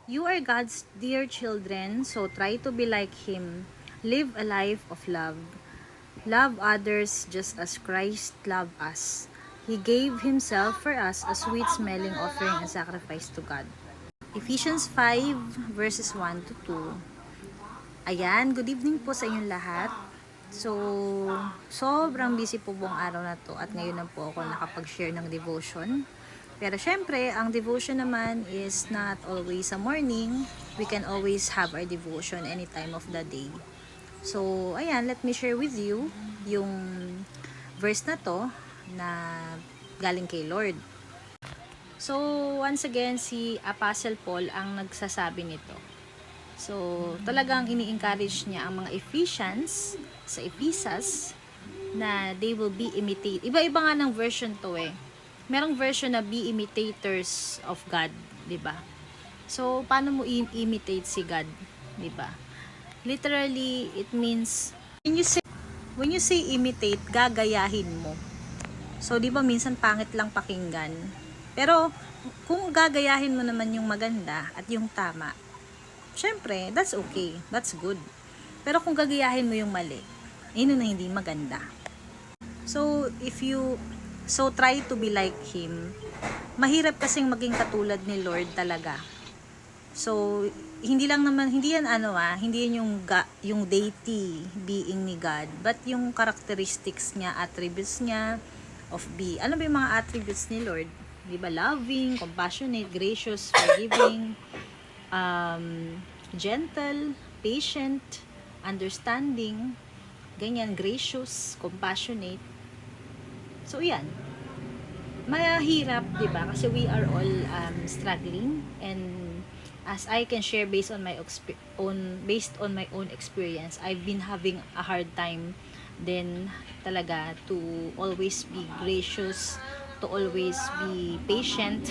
You are God's dear children, so try to be like Him. Live a life of love. Love others just as Christ loved us. He gave Himself for us a sweet-smelling offering and sacrifice to God. Ephesians 5 verses 1 to 2. Ayan, good evening po sa inyong lahat. So, sobrang busy po buong araw na to at ngayon na po ako nakapag-share ng devotion. Pero syempre, ang devotion naman is not always sa morning. We can always have our devotion any time of the day. So, ayan, let me share with you yung verse na to na galing kay Lord. So, once again, si Apostle Paul ang nagsasabi nito. So, talagang ini-encourage niya ang mga Ephesians sa Ephesas na they will be imitate. Iba-iba nga ng version to eh. Merong version na be imitators of God, 'di ba? So, paano mo imitate si God, 'di ba? Literally, it means when you say imitate, gagayahin mo. So, 'di ba minsan pangit lang pakinggan. Pero kung gagayahin mo naman yung maganda at yung tama, syempre, that's okay. That's good. Pero kung gagayahin mo yung mali, yun na hindi maganda. So, try to be like Him. Mahirap kasing maging katulad ni Lord talaga. So, hindi yan hindi yan yung deity being ni God, but yung characteristics niya, attributes niya of be. Ano ba yung mga attributes ni Lord? Di ba? Loving, compassionate, gracious, forgiving, gentle, patient, understanding, ganyan, gracious, compassionate. So, yan. Mahirap, di ba? Kasi we are all struggling, and as I can share based on my own experience, I've been having a hard time then talaga to always be gracious, to always be patient,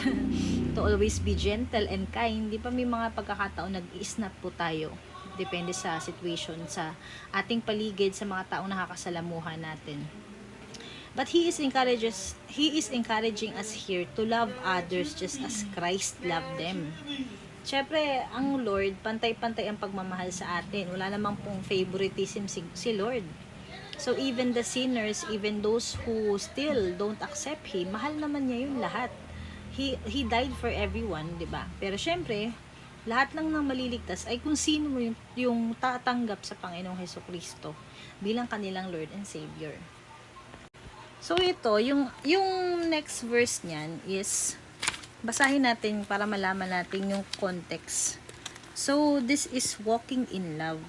to always be gentle and kind. Di ba may mga pagkakataon nag-i-snap po tayo. Depende sa situation, sa ating paligid, sa mga taong nakakasalamuhan natin. But He is encouraging us here to love others just as Christ loved them. Siyempre, ang Lord, pantay-pantay ang pagmamahal sa atin. Wala namang pong favoritism si Lord. So, even the sinners, even those who still don't accept Him, mahal naman niya yun lahat. He died for everyone, di ba? Pero syempre, lahat lang ng maliligtas ay kung sino yung tatanggap sa Panginoong Hesukristo bilang kanilang Lord and Savior. So, ito, yung next verse niyan is, basahin natin para malaman natin yung context. So, this is walking in love.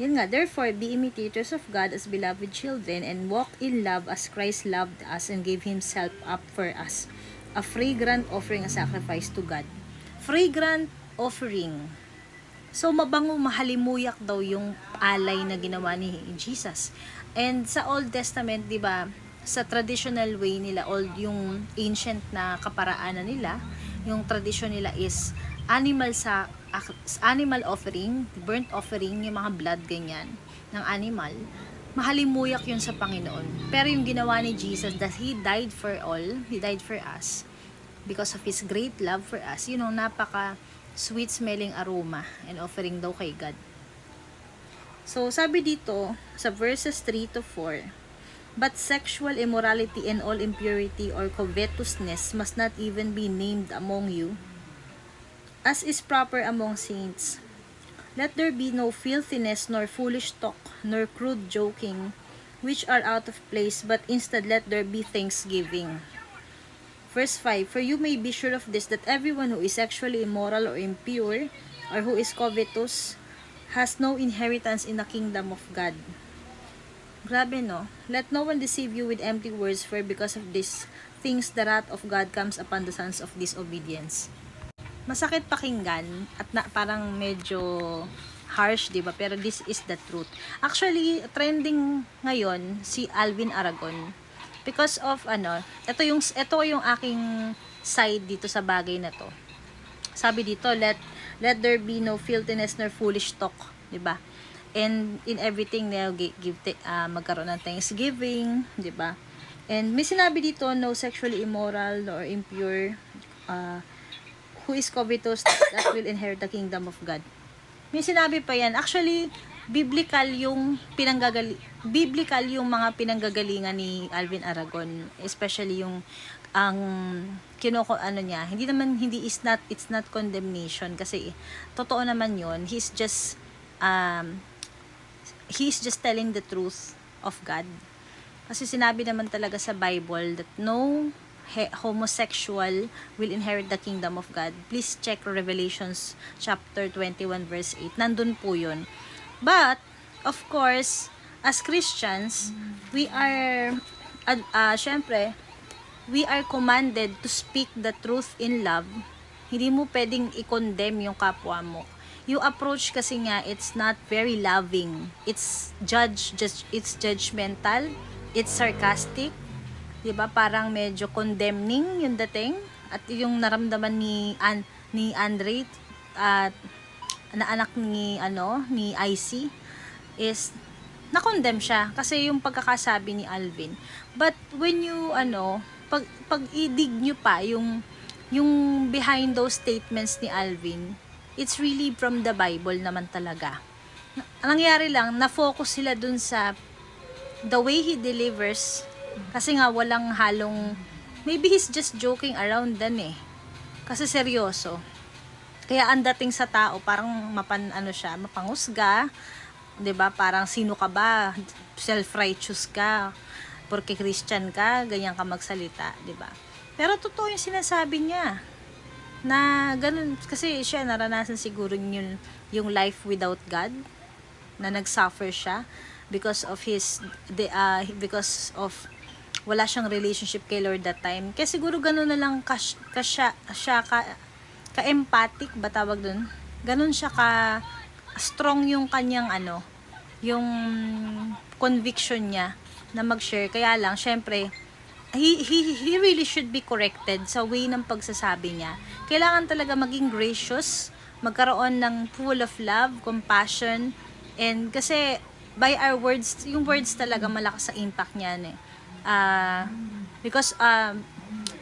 Yan nga, therefore, be imitators of God as beloved children and walk in love as Christ loved us and gave Himself up for us. A fragrant offering, a sacrifice to God. Fragrant offering. So, mabango, mahalimuyak daw yung alay na ginawa ni Jesus. And sa Old Testament, di ba, sa traditional way nila, yung ancient na kaparaanan nila, yung tradition nila is animal offering, burnt offering, yung mga blood ganyan ng animal. Mahalimuyak yun sa Panginoon. Pero yung ginawa ni Jesus, that He died for all, He died for us because of His great love for us, napaka sweet smelling aroma and offering daw kay God. So, sabi dito sa verses 3 to 4, but sexual immorality and all impurity or covetousness must not even be named among you, as is proper among saints. Let there be no filthiness, nor foolish talk, nor crude joking, which are out of place, but instead let there be thanksgiving. Verse 5, for you may be sure of this, that everyone who is sexually immoral or impure, or who is covetous, has no inheritance in the kingdom of God. Grabe, no? Let no one deceive you with empty words, for because of these things the wrath of God comes upon the sons of disobedience. Masakit pakinggan at parang medyo harsh, 'di ba? Pero this is the truth. Actually, trending ngayon si Alvin Aragon because of ito yung aking side dito sa bagay na to. Sabi dito, let there be no filthiness nor foolish talk, 'di ba? And in everything magkaroon ng thanksgiving, 'di ba? And may sinabi dito, no sexually immoral or impure, who is covetous that will inherit the kingdom of God. May sinabi pa yan. Actually, biblical yung mga pinanggagalingan ni Alvin Aragon, especially yung ang it's not condemnation kasi totoo naman yon. He's just telling the truth of God. Kasi sinabi naman talaga sa Bible that no homosexual will inherit the kingdom of God. Please check Revelations chapter 21 verse 8. Nandun po yun. But, of course, as Christians, we are, syempre, we are commanded to speak the truth in love. Hindi mo pwedeng i-condemn yung kapwa mo. Yung approach kasi nga, it's not very loving. It's judgmental. It's sarcastic. Diba? Parang medyo condemning yung dating. At yung naramdaman ni Andre at na anak ni IC is na-condemn siya kasi yung pagkakasabi ni Alvin. But when you pag i-dig nyo pa yung behind those statements ni Alvin, it's really from the Bible naman talaga. Nangyari lang, na-focus sila dun sa the way he delivers kasi nga walang halong, maybe he's just joking around then kasi seryoso. Kaya ang dating sa tao parang mapangusga, 'di ba? Parang sino ka ba? Self-righteous ka. Porque Christian ka, ganyan ka magsalita, 'di ba? Pero totoo 'yung sinasabi niya. Na ganun kasi siya naranasan siguro yung life without God, na nagsuffer siya because of wala siyang relationship kay Lord that time. Kaya siguro gano'n na lang ka-empathic ba tawag dun? Ganun siya strong yung kanyang yung conviction niya na mag-share. Kaya lang, syempre, he really should be corrected sa way ng pagsasabi niya. Kailangan talaga maging gracious, magkaroon ng full of love, compassion, and kasi by our words, yung words talaga malakas sa impact niyan because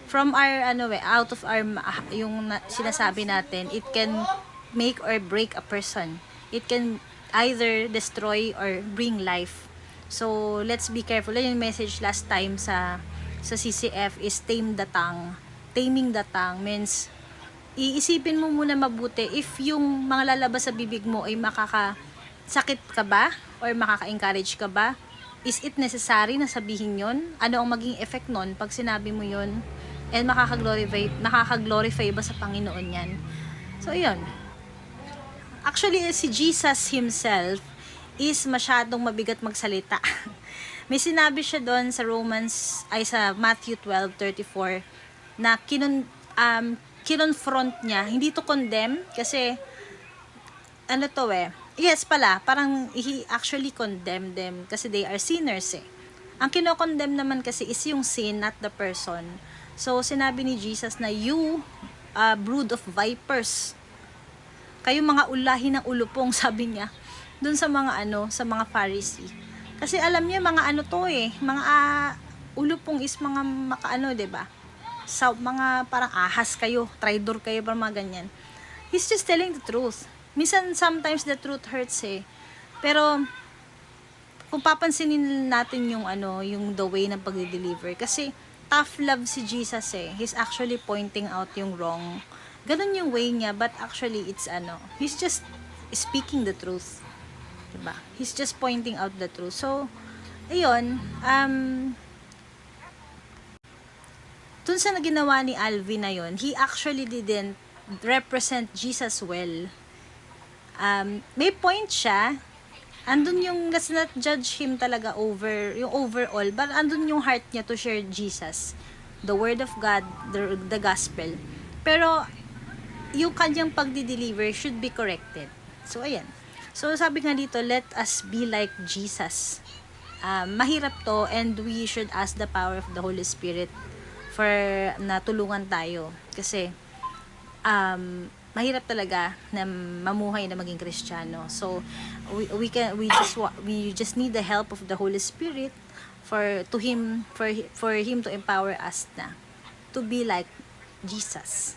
from our out of our yung sinasabi natin, it can make or break a person. It can either destroy or bring life. So let's be careful. Yung message last time sa CCF is tame the tongue. Taming the tongue means iisipin mo muna mabuti if yung mga lalabas sa bibig mo ay makakasakit ka ba or makaka-encourage ka ba. Is it necessary na sabihin yon? Ano ang maging effect nun pag sinabi mo yon? And makaka-glorify ba sa Panginoon yan? So, yun. Actually, si Jesus himself is masyadong mabigat magsalita. May sinabi siya doon sa sa Matthew 12:34 na kinonfront niya. Hindi to condemn kasi yes pala, parang he actually condemned them kasi they are sinners Ang kinokondemn naman kasi is yung sin, not the person. So, sinabi ni Jesus na you, brood of vipers. Kayo mga ulahi ng ulupong, sabi niya. Dun sa mga sa mga Pharisee. Kasi alam niya mga mga ulupong is mga diba? Sa mga parang ahas kayo, traidor kayo, parang mga ganyan. He's just telling the truth. Minsan, sometimes the truth hurts Pero, kung papansinin natin yung the way ng pag-deliver. Kasi, tough love si Jesus He's actually pointing out yung wrong. Ganun yung way niya, but actually, it's he's just speaking the truth. Diba? He's just pointing out the truth. So, ayun, dun sa ginawa ni Alvin na yun, he actually didn't represent Jesus well. May point siya. Andun yung, let's not judge him talaga yung overall, but andun yung heart niya to share Jesus, the word of God, the gospel. Pero, yung kanyang pagdi-deliver should be corrected. So, ayan. So, sabi nga dito, let us be like Jesus. Mahirap to, and we should ask the power of the Holy Spirit for natulungan tayo. Kasi, mahirap talaga na mamuhay na maging Kristiyano. So we just need the help of the Holy Spirit for him to empower us na to be like Jesus.